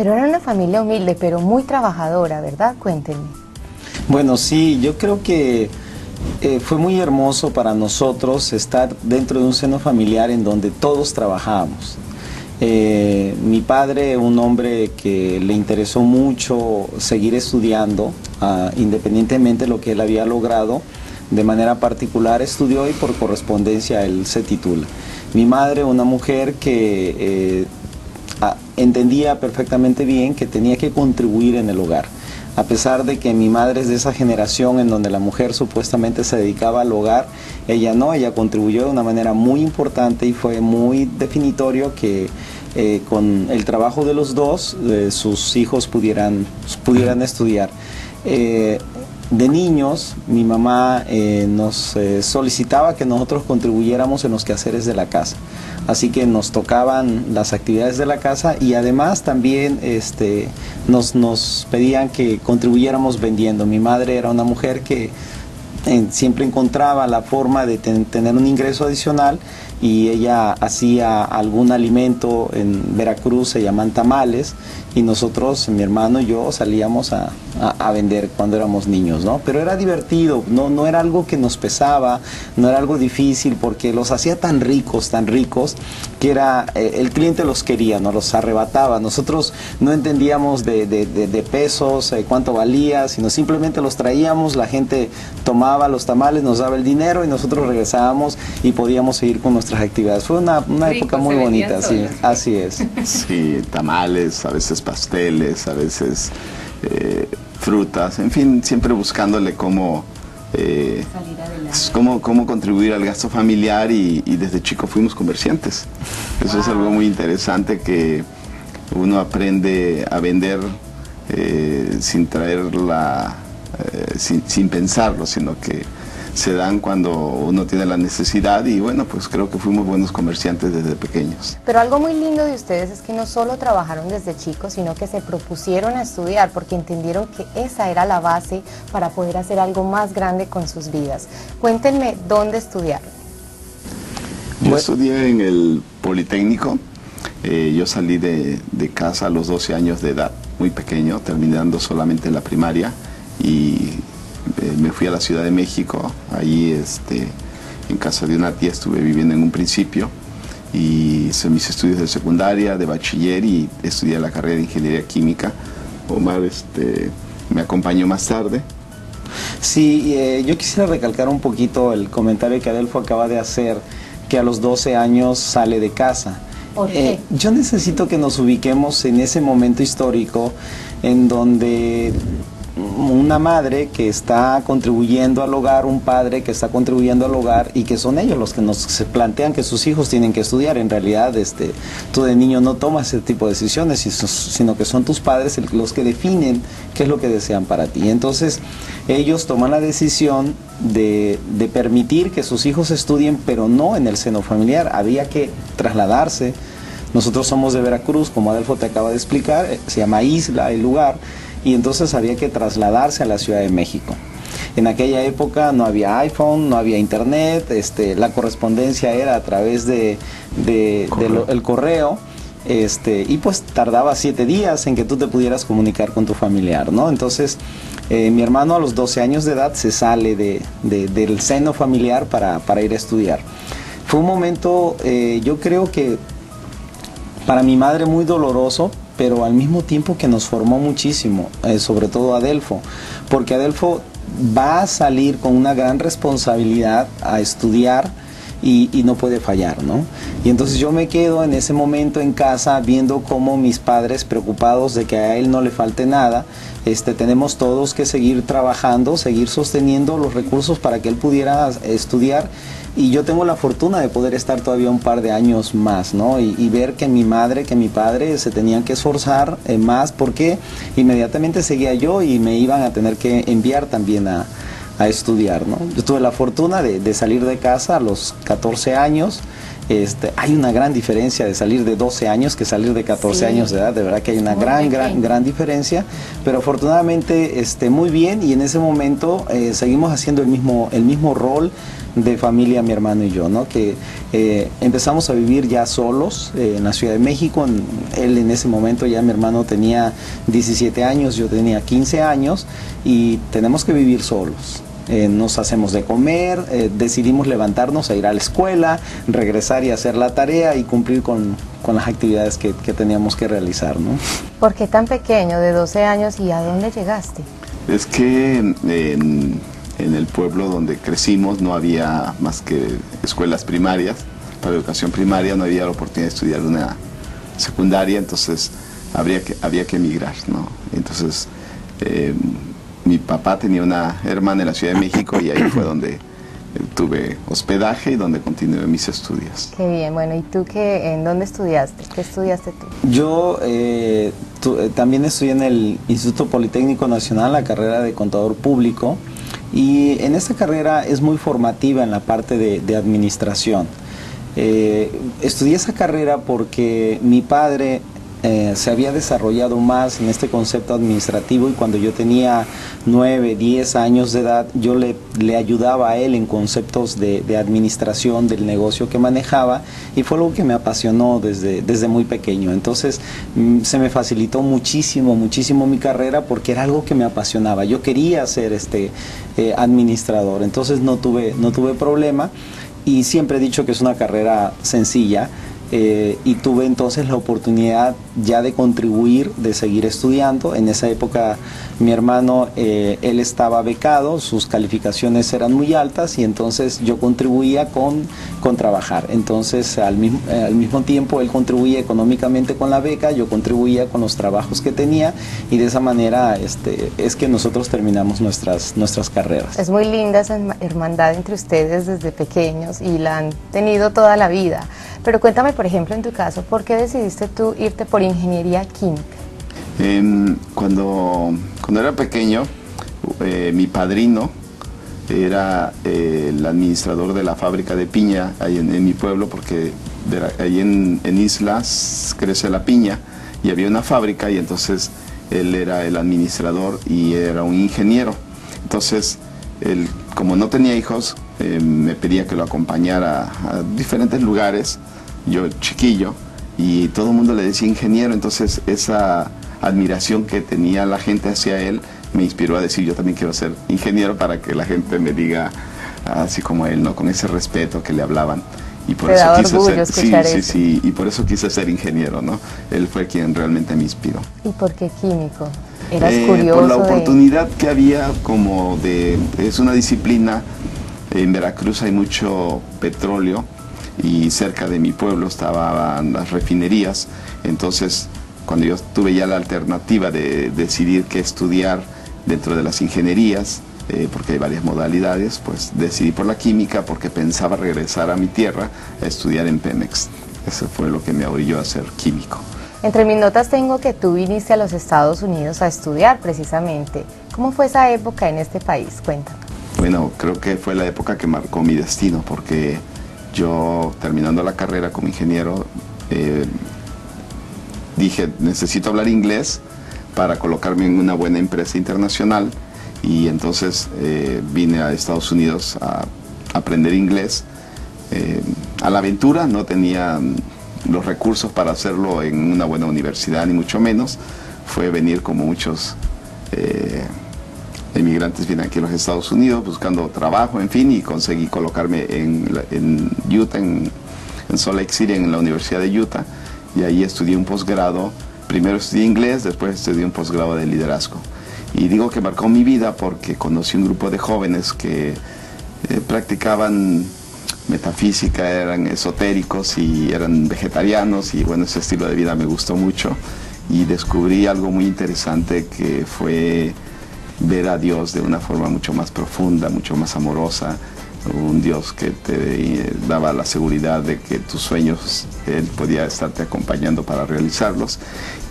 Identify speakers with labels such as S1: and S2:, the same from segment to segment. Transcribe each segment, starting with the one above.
S1: Pero era una familia humilde, pero muy trabajadora, ¿verdad? Cuéntenme.
S2: Bueno, sí, yo creo que fue muy hermoso para nosotros estar dentro de un seno familiar en donde todos trabajábamos. Mi padre, un hombre que le interesó mucho seguir estudiando, independientemente de lo que él había logrado, de manera particular estudió y por correspondencia él se titula. Mi madre, una mujer que entendía perfectamente bien que tenía que contribuir en el hogar. A pesar de que mi madre es de esa generación en donde la mujer supuestamente se dedicaba al hogar, ella no, ella contribuyó de una manera muy importante y fue muy definitorio que con el trabajo de los dos sus hijos pudieran estudiar. De niños, mi mamá nos solicitaba que nosotros contribuyéramos en los quehaceres de la casa. Así que nos tocaban las actividades de la casa y además también nos pedían que contribuyéramos vendiendo. Mi madre era una mujer que siempre encontraba la forma de tener un ingreso adicional y ella hacía algún alimento en Veracruz, se llaman tamales, y nosotros, mi hermano y yo, salíamos a vender cuando éramos niños, ¿no? Pero era divertido, no era algo que nos pesaba, no era algo difícil, porque los hacía tan ricos, que era, el cliente los quería, nos los arrebataba. Nosotros no entendíamos de pesos, cuánto valía, sino simplemente los traíamos, la gente tomaba los tamales, nos daba el dinero y nosotros regresábamos y podíamos seguir con nuestras actividades. Fue una época muy bonita, sí, así es.
S3: Sí, tamales, a veces pasteles, a veces frutas, en fin, siempre buscándole cómo contribuir al gasto familiar y desde chico fuimos comerciantes. Eso es algo muy interesante, que uno aprende a vender sin traerla, sin pensarlo, sino que se dan cuando uno tiene la necesidad y bueno, pues creo que fuimos buenos comerciantes desde pequeños.
S1: Pero algo muy lindo de ustedes es que no solo trabajaron desde chicos, sino que se propusieron a estudiar porque entendieron que esa era la base para poder hacer algo más grande con sus vidas. Cuéntenme dónde estudiaron.
S3: Yo estudié en el Politécnico. Yo salí de casa a los 12 años de edad, muy pequeño, terminando solamente la primaria, y me fui a la Ciudad de México. Ahí en casa de una tía estuve viviendo en un principio y hice mis estudios de secundaria, de bachiller, y estudié la carrera de Ingeniería Química. Omar me acompañó más tarde.
S2: Sí, yo quisiera recalcar un poquito el comentario que Adelfo acaba de hacer, que a los 12 años sale de casa.
S1: ¿Por qué?
S2: Yo necesito que nos ubiquemos en ese momento histórico en donde una madre que está contribuyendo al hogar, un padre que está contribuyendo al hogar, y que son ellos los que se plantean que sus hijos tienen que estudiar. En realidad tú de niño no tomas ese tipo de decisiones, sino que son tus padres los que definen qué es lo que desean para ti. Entonces ellos toman la decisión de permitir que sus hijos estudien, pero no en el seno familiar. Había que trasladarse. Nosotros somos de Veracruz, como Adelfo te acaba de explicar, se llama Isla el lugar, y entonces había que trasladarse a la Ciudad de México. En aquella época no había iPhone, no había internet, la correspondencia era a través del correo, y pues tardaba 7 días en que tú te pudieras comunicar con tu familiar, ¿no? Entonces mi hermano a los 12 años de edad se sale del seno familiar para ir a estudiar. Fue un momento, yo creo que para mi madre muy doloroso, pero al mismo tiempo que nos formó muchísimo, sobre todo Adelfo, porque Adelfo va a salir con una gran responsabilidad a estudiar y no puede fallar, ¿no? Y entonces yo me quedo en ese momento en casa viendo cómo mis padres, preocupados de que a él no le falte nada, tenemos todos que seguir trabajando, seguir sosteniendo los recursos para que él pudiera estudiar. Y yo tengo la fortuna de poder estar todavía un par de años más, ¿no? Y ver que mi madre, que mi padre se tenían que esforzar más, porque inmediatamente seguía yo y me iban a tener que enviar también a estudiar, ¿no? Yo tuve la fortuna de salir de casa a los 14 años, hay una gran diferencia de salir de 12 años que salir de 14 años de edad. De verdad que hay una gran diferencia, pero afortunadamente muy bien, y en ese momento seguimos haciendo el mismo rol de familia, mi hermano y yo, ¿no? Que empezamos a vivir ya solos en la Ciudad de México. Él en ese momento, ya mi hermano tenía 17 años, yo tenía 15 años, y tenemos que vivir solos. Nos hacemos de comer, decidimos levantarnos a ir a la escuela, regresar y hacer la tarea y cumplir con las actividades que teníamos que realizar, ¿no?
S1: ¿Por qué tan pequeño, de 12 años, y a dónde llegaste?
S3: Es que en el pueblo donde crecimos no había más que escuelas primarias, para educación primaria, no había la oportunidad de estudiar una secundaria, entonces había que emigrar, ¿no? Entonces mi papá tenía una hermana en la Ciudad de México, y ahí fue donde tuve hospedaje y donde continué mis estudios.
S1: Qué bien. Bueno, ¿y tú en dónde estudiaste? ¿Qué estudiaste tú?
S2: Yo también estudié en el Instituto Politécnico Nacional, la carrera de contador público, y en esta carrera es muy formativa en la parte de administración. Estudié esa carrera porque mi padre se había desarrollado más en este concepto administrativo, y cuando yo tenía 9, 10 años de edad, yo le ayudaba a él en conceptos de administración del negocio que manejaba, y fue algo que me apasionó desde muy pequeño. Entonces se me facilitó muchísimo mi carrera, porque era algo que me apasionaba. Yo quería ser administrador, entonces no tuve problema, y siempre he dicho que es una carrera sencilla. Y tuve entonces la oportunidad ya de contribuir, de seguir estudiando. En esa época mi hermano, él estaba becado, sus calificaciones eran muy altas, y entonces yo contribuía con trabajar. Entonces al mismo tiempo él contribuía económicamente con la beca, yo contribuía con los trabajos que tenía, y de esa manera es que nosotros terminamos nuestras carreras.
S1: Es muy linda esa hermandad entre ustedes desde pequeños, y la han tenido toda la vida. Pero cuéntame, por ejemplo, en tu caso, ¿por qué decidiste tú irte por ingeniería química?
S3: Cuando era pequeño, mi padrino era el administrador de la fábrica de piña ahí en mi pueblo, porque ahí en Islas crece la piña, y había una fábrica, y entonces él era el administrador y era un ingeniero. Entonces, él, como no tenía hijos, me pedía que lo acompañara a diferentes lugares, yo chiquillo, y todo el mundo le decía ingeniero. Entonces esa admiración que tenía la gente hacia él me inspiró a decir, yo también quiero ser ingeniero, para que la gente me diga así como él, ¿no? Con ese respeto que le hablaban. Y por eso quise ser, sí, y por eso quise ser ingeniero, ¿no? Él fue quien realmente me inspiró.
S1: ¿Y por qué químico? ¿Eras curioso?
S3: Por la oportunidad que había, es una disciplina. En Veracruz hay mucho petróleo, y cerca de mi pueblo estaban las refinerías. Entonces, cuando yo tuve ya la alternativa de decidir qué estudiar dentro de las ingenierías, porque hay varias modalidades, pues decidí por la química, porque pensaba regresar a mi tierra a estudiar en Pemex. Eso fue lo que me orilló a ser químico.
S1: Entre mis notas tengo que tú viniste a los Estados Unidos a estudiar precisamente. ¿Cómo fue esa época en este país? Cuéntame.
S3: Bueno, creo que fue la época que marcó mi destino, porque yo, terminando la carrera como ingeniero, dije, necesito hablar inglés para colocarme en una buena empresa internacional, y entonces vine a Estados Unidos a aprender inglés. A la aventura, no tenía los recursos para hacerlo en una buena universidad, ni mucho menos. Fue venir como muchos emigrantes vienen aquí a los Estados Unidos buscando trabajo, en fin, y conseguí colocarme en Utah, en Salt Lake City, en la Universidad de Utah, y ahí estudié un posgrado. Primero estudié inglés, después estudié un posgrado de liderazgo. Y digo que marcó mi vida porque conocí un grupo de jóvenes que practicaban metafísica, eran esotéricos y eran vegetarianos, y bueno, ese estilo de vida me gustó mucho, y descubrí algo muy interesante, que fue ver a Dios de una forma mucho más profunda, mucho más amorosa, un Dios que te daba la seguridad de que tus sueños, Él podía estarte acompañando para realizarlos.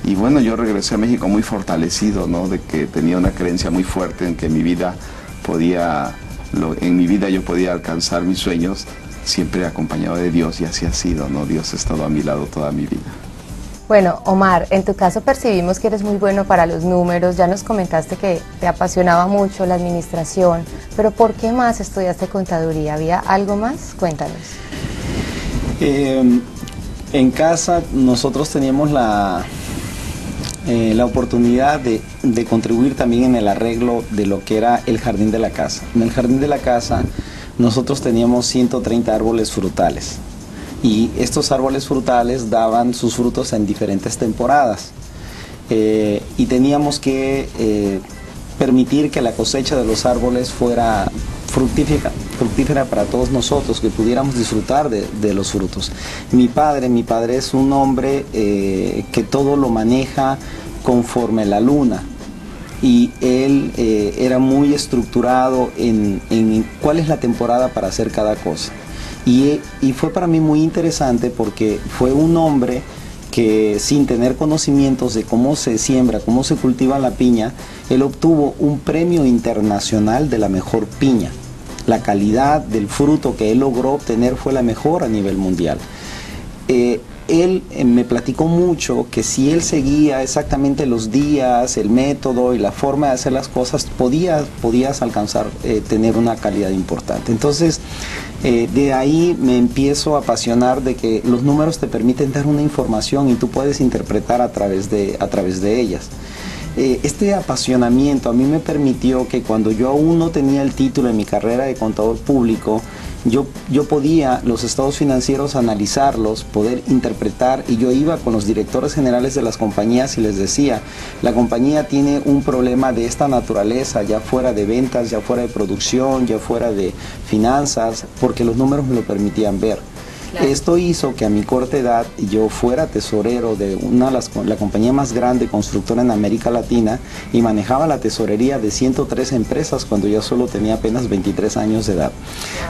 S3: Y bueno, yo regresé a México muy fortalecido, ¿no? De que tenía una creencia muy fuerte en que en mi vida yo podía alcanzar mis sueños siempre acompañado de Dios, y así ha sido, ¿no? Dios ha estado a mi lado toda mi vida.
S1: Bueno, Omar, en tu caso percibimos que eres muy bueno para los números, ya nos comentaste que te apasionaba mucho la administración, pero ¿por qué más estudiaste contaduría? ¿Había algo más? Cuéntanos.
S2: En casa nosotros teníamos la oportunidad de contribuir también en el arreglo de lo que era el jardín de la casa. En el jardín de la casa nosotros teníamos 130 árboles frutales. Y estos árboles frutales daban sus frutos en diferentes temporadas y teníamos que permitir que la cosecha de los árboles fuera fructífera para todos nosotros, que pudiéramos disfrutar de los frutos. Mi padre es un hombre que todo lo maneja conforme la luna, y él era muy estructurado en cuál es la temporada para hacer cada cosa. Y fue para mí muy interesante porque fue un hombre que, sin tener conocimientos de cómo se siembra, cómo se cultiva la piña, él obtuvo un premio internacional de la mejor piña. La calidad del fruto que él logró obtener fue la mejor a nivel mundial. Él me platicó mucho que si él seguía exactamente los días, el método y la forma de hacer las cosas, podías alcanzar tener una calidad importante. Entonces, de ahí me empiezo a apasionar de que los números te permiten dar una información y tú puedes interpretar a través de ellas. Este apasionamiento a mí me permitió que cuando yo aún no tenía el título en mi carrera de contador público, yo podía los estados financieros analizarlos, poder interpretar, y yo iba con los directores generales de las compañías y les decía, la compañía tiene un problema de esta naturaleza, ya fuera de ventas, ya fuera de producción, ya fuera de finanzas, porque los números me lo permitían ver. Claro. Esto hizo que a mi corta edad yo fuera tesorero de la compañía más grande constructora en América Latina, y manejaba la tesorería de 103 empresas cuando yo solo tenía apenas 23 años de edad.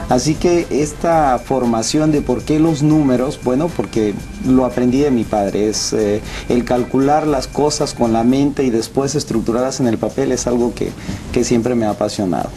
S2: Así que esta formación de por qué los números, bueno, porque lo aprendí de mi padre, es el calcular las cosas con la mente y después estructurarlas en el papel, es algo que siempre me ha apasionado.